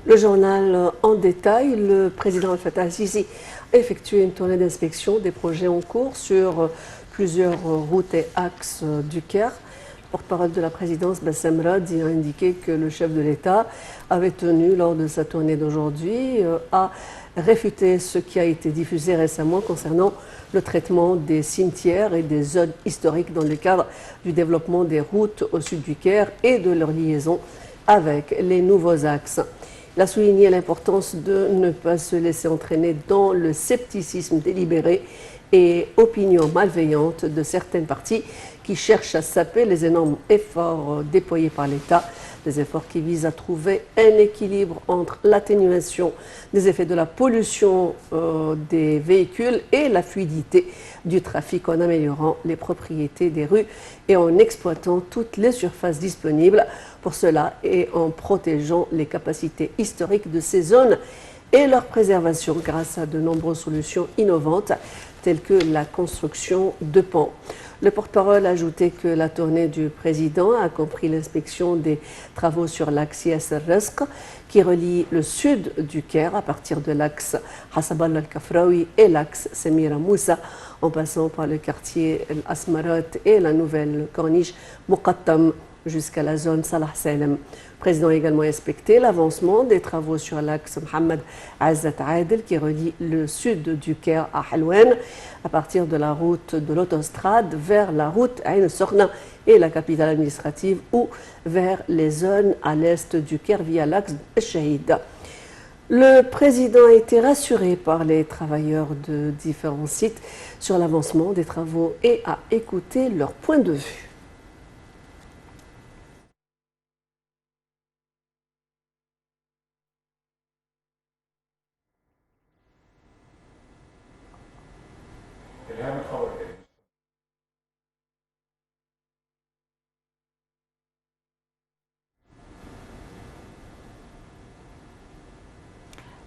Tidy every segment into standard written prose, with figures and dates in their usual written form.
Le journal en détail, le président Al-Fattah al-Sisi a effectué une tournée d'inspection des projets en cours sur plusieurs routes et axes du Caire. Le porte-parole de la présidence, Bassem Radi, a indiqué que le chef de l'État avait tenu, lors de sa tournée d'aujourd'hui, à réfuter ce qui a été diffusé récemment concernant le traitement des cimetières et des zones historiques dans le cadre du développement des routes au sud du Caire et de leur liaison avec les nouveaux axes. Il a souligné l'importance de ne pas se laisser entraîner dans le scepticisme délibéré et opinions malveillantes de certaines parties qui cherchent à saper les énormes efforts déployés par l'État, des efforts qui visent à trouver un équilibre entre l'atténuation des effets de la pollution des véhicules et la fluidité du trafic en améliorant les propriétés des rues et en exploitant toutes les surfaces disponibles pour cela et en protégeant les capacités historiques de ces zones et leur préservation grâce à de nombreuses solutions innovantes telles que la construction de ponts. Le porte-parole a ajouté que la tournée du président a compris l'inspection des travaux sur l'axe Yas al-Rizq qui relie le sud du Caire à partir de l'axe Hasab al-Kafraoui et l'axe Samira Moussa en passant par le quartier Al-Asmarat et la nouvelle corniche Muqattam jusqu'à la zone Salah Salem. Le président a également inspecté l'avancement des travaux sur l'axe Mohamed Azzat Adel qui relie le sud du Caire à Halwan à partir de la route de l'autostrade vers la route Ain Sorna et la capitale administrative ou vers les zones à l'est du Caire via l'axe Shahid. Le président a été rassuré par les travailleurs de différents sites sur l'avancement des travaux et a écouté leur point de vue.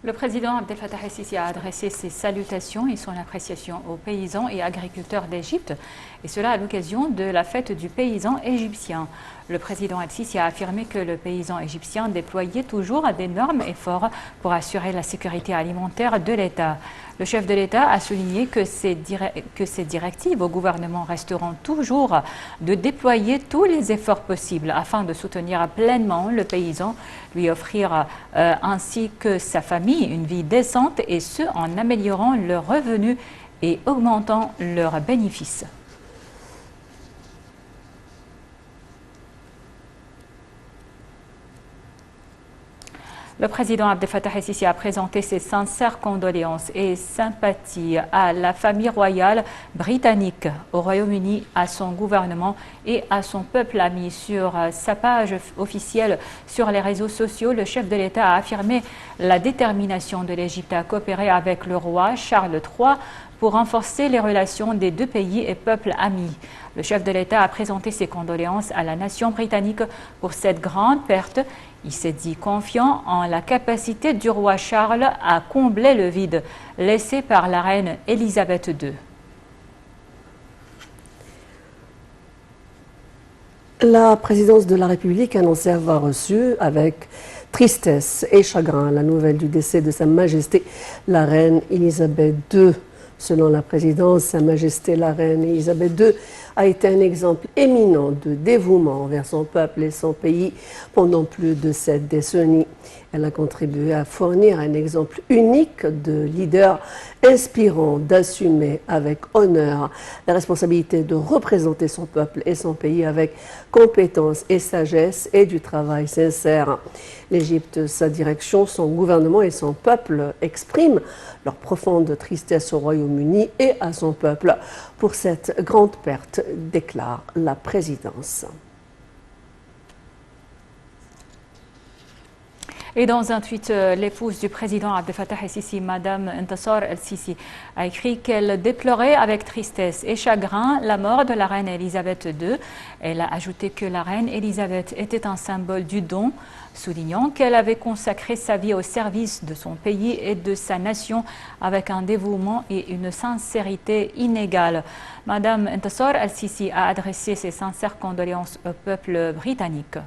Le président Abdel Fattah el-Sisi a adressé ses salutations et son appréciation aux paysans et agriculteurs d'Égypte, et cela à l'occasion de la fête du paysan égyptien. Le président el-Sisi a affirmé que le paysan égyptien déployait toujours d'énormes efforts pour assurer la sécurité alimentaire de l'État. Le chef de l'État a souligné que ses directives au gouvernement resteront toujours de déployer tous les efforts possibles afin de soutenir pleinement le paysan, lui offrir ainsi que sa famille une vie décente et ce en améliorant leurs revenus et augmentant leurs bénéfices. Le président Abdel Fattah el-Sisi a présenté ses sincères condoléances et sympathies à la famille royale britannique, au Royaume-Uni, à son gouvernement et à son peuple ami. Sur sa page officielle sur les réseaux sociaux, le chef de l'État a affirmé la détermination de l'Égypte à coopérer avec le roi Charles III pour renforcer les relations des deux pays et peuples amis. Le chef de l'État a présenté ses condoléances à la nation britannique pour cette grande perte. Il s'est dit confiant en la capacité du roi Charles à combler le vide laissé par la reine Élisabeth II. La présidence de la République annoncée avoir reçu avec tristesse et chagrin la nouvelle du décès de Sa Majesté la reine Élisabeth II. Selon la présidence, Sa Majesté la reine Élisabeth II a été un exemple éminent de dévouement envers son peuple et son pays pendant plus de 7 décennies. Elle a contribué à fournir un exemple unique de leader inspirant d'assumer avec honneur la responsabilité de représenter son peuple et son pays avec compétence et sagesse et du travail sincère. L'Égypte, sa direction, son gouvernement et son peuple expriment leur profonde tristesse au Royaume-Uni et à son peuple pour cette grande perte, déclare la présidence. Et dans un tweet, l'épouse du président Abdel Fattah el-Sisi, Madame Intasar el-Sisi, a écrit qu'elle déplorait avec tristesse et chagrin la mort de la reine Élisabeth II. Elle a ajouté que la reine Élisabeth était un symbole du don, soulignant qu'elle avait consacré sa vie au service de son pays et de sa nation avec un dévouement et une sincérité inégale. Madame Intasar el-Sisi a adressé ses sincères condoléances au peuple britannique.